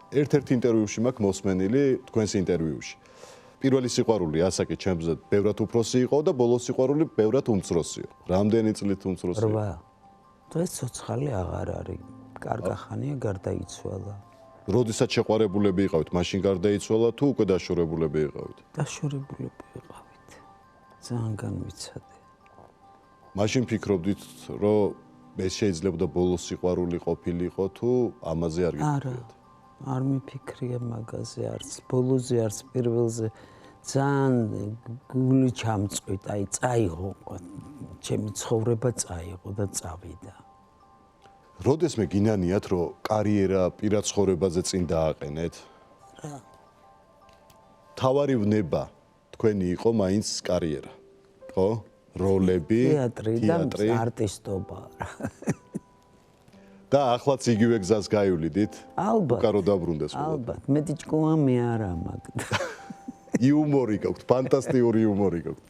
ერთ-ერთ ინტერვიუში მაქვს მოსმენილი თქვენს ინტერვიუში. პირველი სიყვარული ასაკი ჩემზე ბევრად უფროსი იყო და ბოლოს სიყვარული ბევრად უმცროსიო. რამდენი წლით უმცროსიო? 8. დღეს ცოცხალი აღარ არის. კარგახანია გარდაიცვალა. როდესაც შეყვარებულები იყავით, მაშინ გარდაიცვალა თუ უკვე დაშორებულები იყავით? დაშორებულები იყავით. ძალიან განვიცადე. მაშინ ფიქრობდით, რომ ეს შეიძლება და ბოლოს სიყვარული ყოფილიყო თუ ამაზე არ გიფიქრეთ? არ მიფიქრია მაგაზე, არც ბოლოზე, არც პირველზე. ძალიან გული ჩამწყვიტა, წაიღო. ჩემი ცხოვრება წაიღო და წავიდა. როდესმე გინანიათ, რომ კარიერა პირად ცხოვრებაზე წინ დააყენეთ? თავარი ვნება თქვენი იყო მაინც კარიერა, ხო? როლები, თეატრი და არტისტობა. და ახლაც იგივე გზას გაივლიდით? ალბათ. უკარო დაბრუნდეს ყველა. ალბათ, მეტი ჭკუა მე არა მაგ. იუმორი გაქვთ, ფანტასტიკური იუმორი გაქვთ.